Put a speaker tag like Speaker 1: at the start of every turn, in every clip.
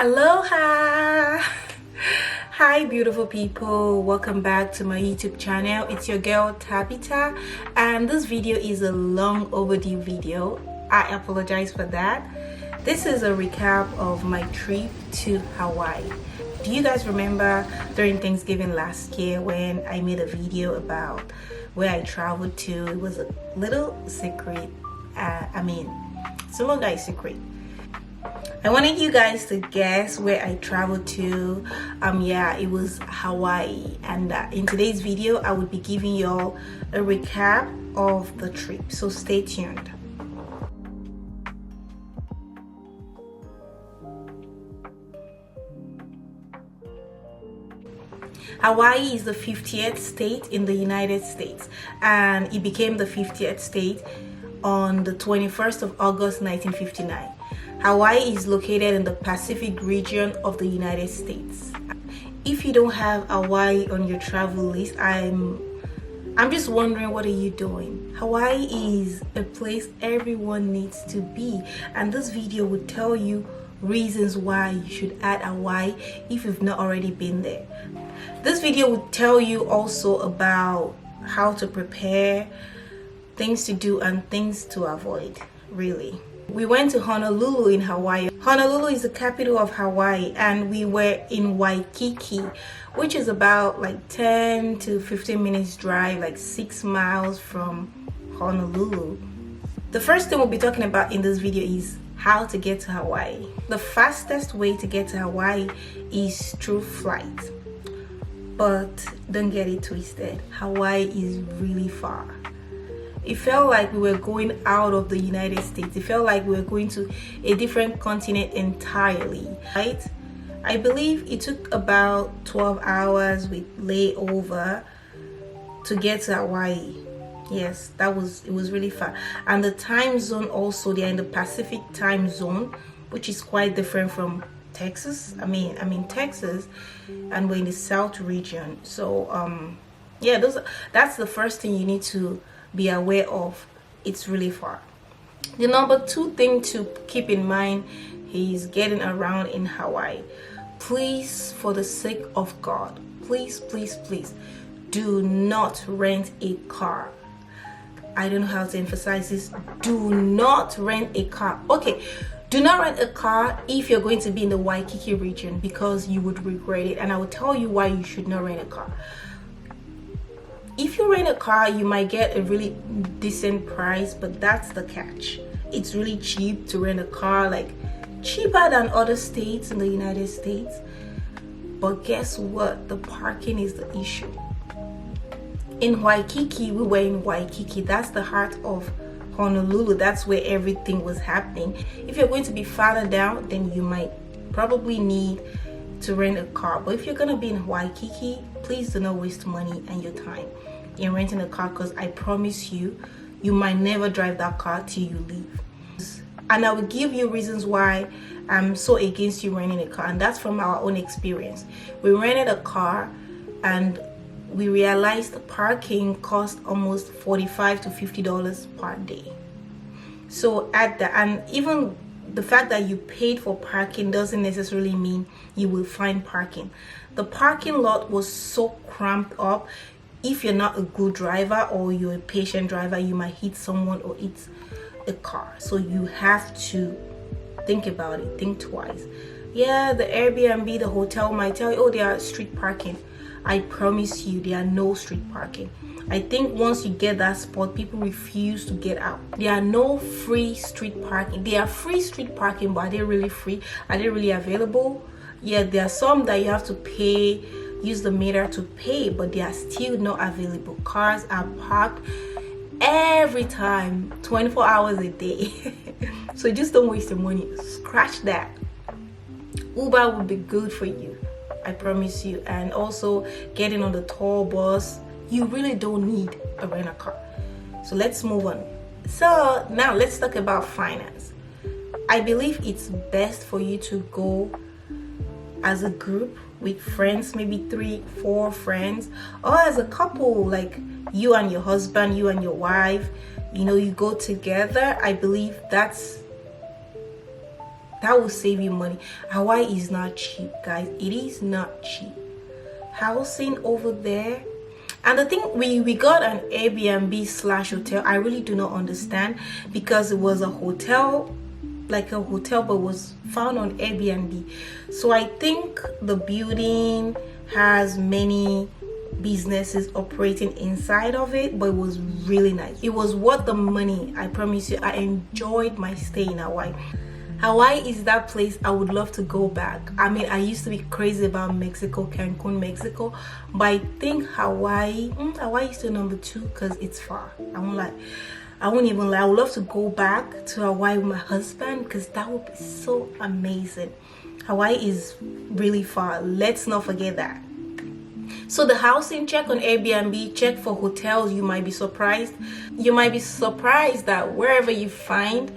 Speaker 1: Aloha! Hi beautiful people, welcome back to my YouTube channel. It's your girl Tabitha, and this video is a long overdue video. I apologize for that. This is a recap of my trip to Hawaii. Do you guys remember during Thanksgiving last year when I made a video about where I traveled to? It was a little secret. Some of guys secret. I wanted you guys to guess where I traveled to. It was Hawaii, and in today's video I would be giving y'all a recap of the trip, so stay tuned. Hawaii is the 50th state in the United States, and it became the 50th state on the 21st of August 1959. Hawaii is located in the Pacific region of the United States. If you don't have Hawaii on your travel list, I'm just wondering, what are you doing? Hawaii is a place everyone needs to be, and this video would tell you reasons why you should add Hawaii if you've not already been there. This video would tell you also about how to prepare, things to do and things to avoid, really. We went to Honolulu in Hawaii. Honolulu is the capital of Hawaii, and we were in Waikiki, which is about like 10 to 15 minutes drive, like 6 miles from Honolulu. The first thing we'll be talking about in this video is how to get to Hawaii. The fastest way to get to Hawaii is through flight, but don't get it twisted. Hawaii is really far. It felt like we were going out of the United States. It felt like we were going to a different continent entirely, right? I believe it took about 12 hours with layover to get to Hawaii. Yes, it was really far. And the time zone also, they're in the Pacific time zone, which is quite different from Texas. I'm in Texas, and we're in the South region. So that's the first thing you need to be aware of. It's really far. The number 2 thing to keep in mind is getting around in Hawaii. Please, for the sake of God, please do not rent a car. I don't know how to emphasize this. Do not rent a car. Okay, do not rent a car if you're going to be in the Waikiki region, because you would regret it, and I will tell you why you should not rent a car. If you rent a car, you might get a really decent price, but that's the catch. It's really cheap to rent a car, like cheaper than other states in the United States. But guess what? The parking is the issue. In Waikiki, we were in Waikiki. That's the heart of Honolulu. That's where everything was happening. If you're going to be farther down, then you might probably need to rent a car. But if you're gonna be in Waikiki, please do not waste money and your time in renting a car, because I promise you, you might never drive that car till you leave. And I will give you reasons why I'm so against you renting a car, and that's from our own experience. We rented a car and we realized the parking cost almost $45 to $50 per day. So and even the fact that you paid for parking doesn't necessarily mean you will find parking. The parking lot was so cramped up. If you're not a good driver or you're a patient driver, you might hit someone or hit a car. So you have to think about it, think twice. Yeah, the Airbnb, the hotel might tell you, oh, there are street parking. I promise you, there are no street parking. I think once you get that spot, people refuse to get out. There are no free street parking. There are free street parking, but are they really free? Are they really available? Yeah, there are some that you have to pay, use the meter to pay, but they are still not available. Cars are parked every time, 24 hours a day. So just don't waste your money. Scratch that. Uber would be good for you, I promise you. And also getting on the tour bus, you really don't need a rental car. So let's move on. So now let's talk about finance. I believe it's best for you to go as a group with friends, maybe 3-4 friends, or as a couple, like you and your husband, you and your wife, you go together. I believe that's That will save you money. Hawaii is not cheap, guys. It is not cheap. Housing over there. And the thing, we got an Airbnb slash hotel. I really do not understand, because it was a hotel, like a hotel, but was found on Airbnb. So I think the building has many businesses operating inside of it, but it was really nice. It was worth the money, I promise you. I enjoyed my stay in Hawaii. Hawaii is that place I would love to go back. I mean, I used to be crazy about Mexico, Cancun, Mexico, but I think Hawaii is still number 2 because it's far. I won't even lie. I would love to go back to Hawaii with my husband, because that would be so amazing. Hawaii is really far. Let's not forget that. So the housing, check on Airbnb, check for hotels. You might be surprised. You might be surprised that wherever you find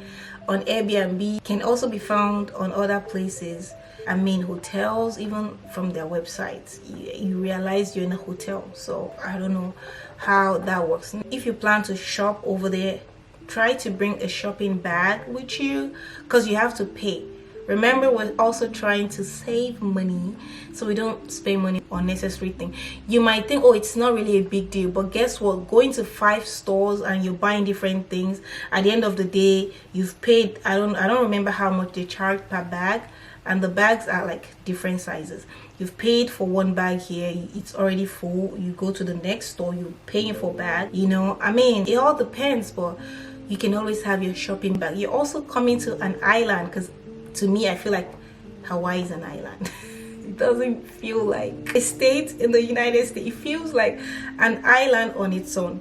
Speaker 1: on Airbnb can also be found on other places. I mean, hotels, even from their websites, you realize you're in a hotel. So I don't know how that works. If you plan to shop over there, try to bring a shopping bag with you, because you have to pay. Remember, we're also trying to save money, so we don't spend money on unnecessary things. You might think, oh, it's not really a big deal, but guess what? Going to 5 stores and you're buying different things, at the end of the day, you've paid, I don't remember how much they charge per bag, and the bags are like different sizes. You've paid for one bag here, it's already full. You go to the next store, you're paying for bag. I mean, it all depends, but you can always have your shopping bag. You're also coming to an island, because to me, I feel like Hawaii is an island. It doesn't feel like a state in the United States. It feels like an island on its own.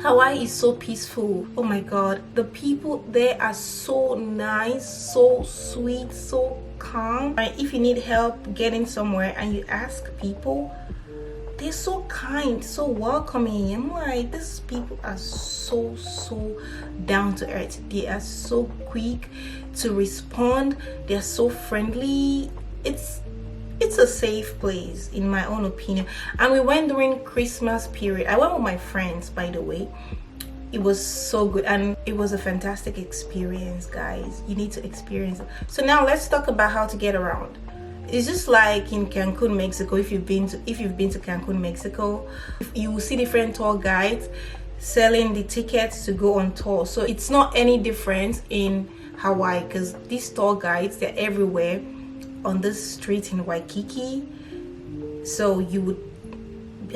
Speaker 1: Hawaii is so peaceful. Oh my God, the people there are so nice, so sweet, so calm. And if you need help getting somewhere and you ask people, they're so kind, so welcoming. I'm like, these people are so down to earth. They are so quick to respond. They're so friendly. It's a safe place, in my own opinion. And we went during Christmas period. I went with my friends, by the way. It was so good, and it was a fantastic experience, guys. You need to experience it. So now let's talk about how to get around. It's just like in Cancun, Mexico. If you've been to Cancun, Mexico, you will see different tour guides selling the tickets to go on tour. So it's not any different in Hawaii, because these tour guides, they're everywhere on this street in Waikiki. So you would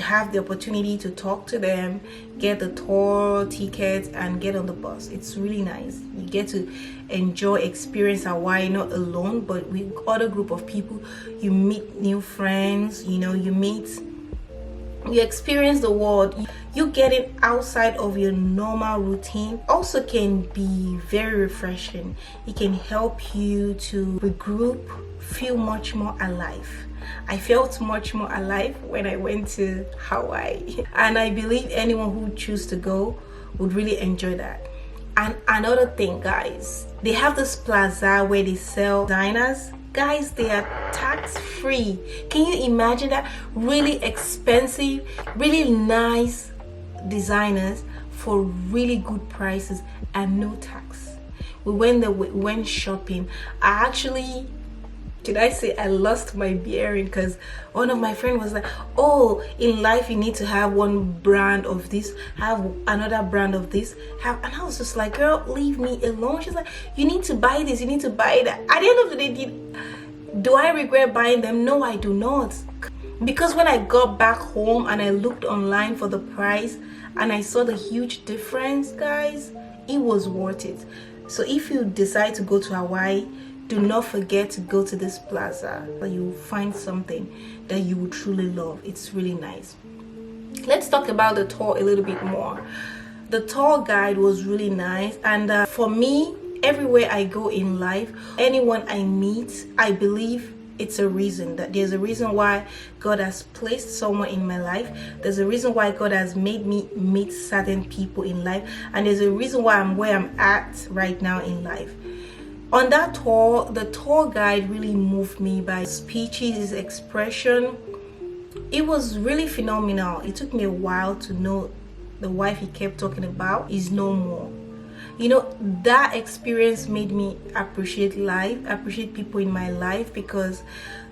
Speaker 1: have the opportunity to talk to them, get the tour tickets, and get on the bus. It's really nice. You get to enjoy, experience Hawaii, not alone, but with other group of people. You meet new friends, you experience the world. You getting outside of your normal routine also can be very refreshing. It can help you to regroup, feel much more alive. I felt much more alive when I went to Hawaii, and I believe anyone who chooses to go would really enjoy that. And another thing, guys, they have this plaza where they sell designers. Guys, they are tax-free. Can you imagine that? Really expensive, really nice designers for really good prices and no tax. We went there, we went shopping. I lost my bearing, because one of my friends was like, oh, in life you need to have one brand of this, have another brand of this, and I was just like, girl, leave me alone. She's like, you need to buy this, you need to buy that. At the end of the day, do I regret buying them? No, I do not. Because when I got back home and I looked online for the price and I saw the huge difference, guys, it was worth it. So if you decide to go to Hawaii, do not forget to go to this plaza. You will find something that you will truly love. It's really nice. Let's talk about the tour a little bit more. The tour guide was really nice, and for me, everywhere I go in life, anyone I meet, I believe it's a reason. That there's a reason why God has placed someone in my life. There's a reason why God has made me meet certain people in life, and there's a reason why I'm where I'm at right now in life. On that tour, the tour guide really moved me by his speeches, his expression. It was really phenomenal. It took me a while to know the wife he kept talking about is no more. You know, that experience made me appreciate life, appreciate people in my life, because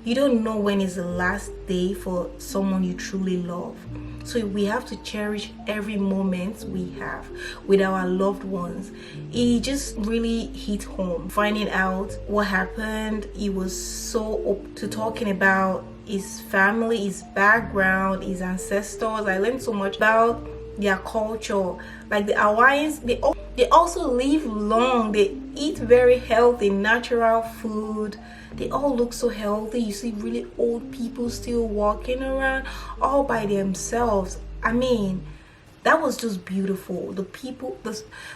Speaker 1: you don't know when is the last day for someone you truly love. So we have to cherish every moment we have with our loved ones. It just really hit home. Finding out what happened, it was so open to talking about his family, his background, his ancestors. I learned so much about their culture. Like the Hawaiians, they also live long. They eat very healthy, natural food. They all look so healthy. You see really old people still walking around all by themselves. I mean, that was just beautiful. The people,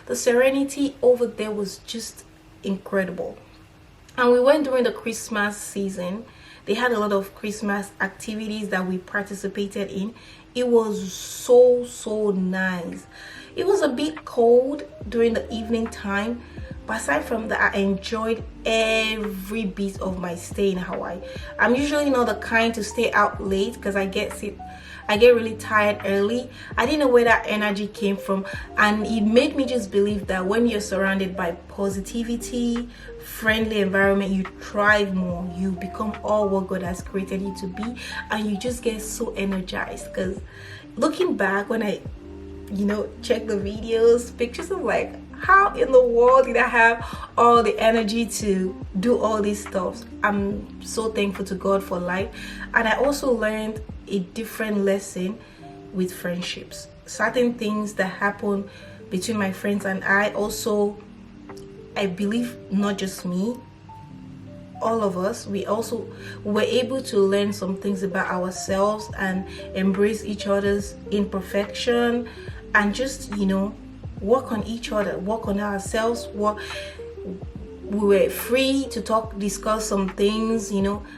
Speaker 1: the serenity over there was just incredible. And we went during the Christmas season. They had a lot of Christmas activities that we participated in. It was so nice. It was a bit cold during the evening time, but aside from that, I enjoyed every bit of my stay in Hawaii. I'm usually not the kind to stay out late because I get really tired early. I didn't know where that energy came from, and it made me just believe that when you're surrounded by positivity, friendly environment, you thrive more. You become all what God has created you to be, and you just get so energized. Because looking back, when I check the videos, pictures of like, how in the world did I have all the energy to do all these stuff? I'm so thankful to God for life. And I also learned a different lesson with friendships. Certain things that happen between my friends and I believe not just me, all of us, we also were able to learn some things about ourselves and embrace each other's imperfection, and just work on each other, work on ourselves. We were free to discuss some things,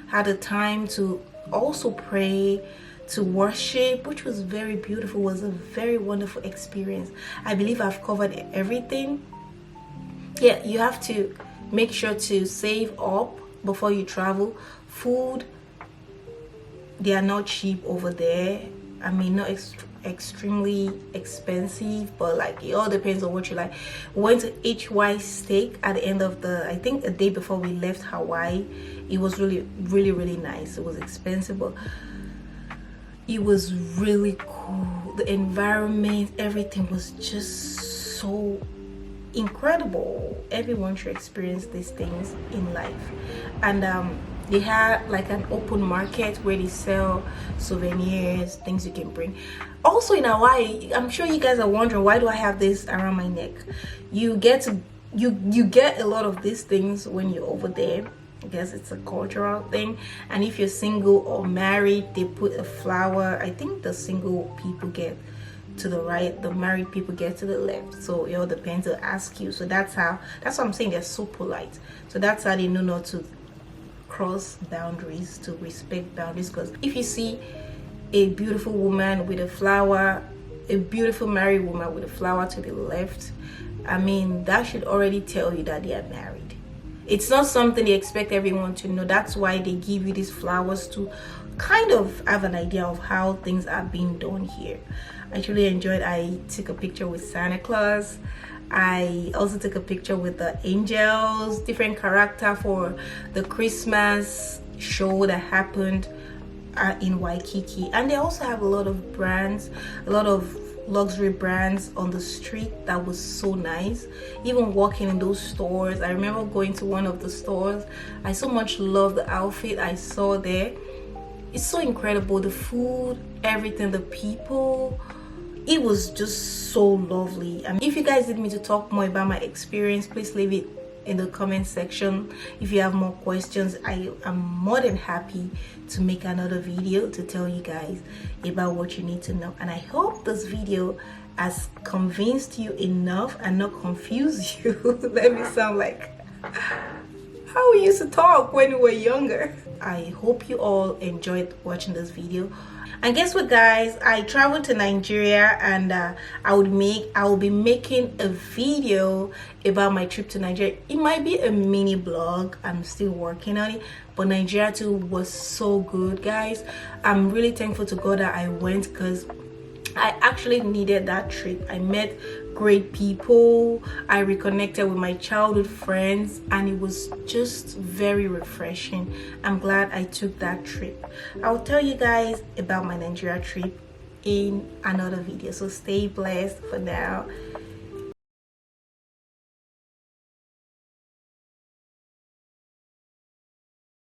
Speaker 1: had a time to also pray, to worship, which was very beautiful. It was a very wonderful experience. I believe I've covered everything. Yeah, you have to make sure to save up before you travel. Food, they are not cheap over there. I mean, not extremely expensive, but like it all depends on what you like. We went to HY Steak at the end of I think a day before we left Hawaii. It was really nice. It was expensive, but it was really cool. The environment, everything was just so incredible. Everyone should experience these things in life. And they had like an open market where they sell souvenirs, things you can bring. Also in Hawaii, I'm sure you guys are wondering, why do I have this around my neck? You get a lot of these things when you're over there. I guess it's a cultural thing. And if you're single or married, they put a flower. I think the single people get to the right, the married people get to the left. So it all depends. They'll ask you. So that's what I'm saying. They're so polite. So that's how they know not to cross boundaries, to respect boundaries. Because if you see a beautiful woman with a flower, a beautiful married woman with a flower to the left, I mean, that should already tell you that they are married. It's not something they expect everyone to know. That's why they give you these flowers to kind of have an idea of how things are being done here. I really enjoyed. I took a picture with Santa Claus. I also took a picture with the angels, different character for the Christmas show that happened in Waikiki. And they also have a lot of brands, a lot of luxury brands on the street. That was so nice. Even walking in those stores, I remember going to one of the stores. I so much love the outfit I saw there. It's so incredible. The food, everything, the people, it was just so lovely. I mean, if you guys need me to talk more about my experience, please leave it in the comment section. If you have more questions, I am more than happy to make another video to tell you guys about what you need to know. And I hope this video has convinced you enough and not confused you. Let me sound like how we used to talk when we were younger. I hope you all enjoyed watching this video. And guess what, guys, I traveled to Nigeria, and I will be making a video about my trip to Nigeria. It might be a mini blog. I'm still working on it, but Nigeria too was so good, guys. I'm really thankful to God that I went, because I actually needed that trip. I met great people. I reconnected with my childhood friends, and it was just very refreshing. I'm glad I took that trip. I'll tell you guys about my Nigeria trip in another video, so stay blessed for now.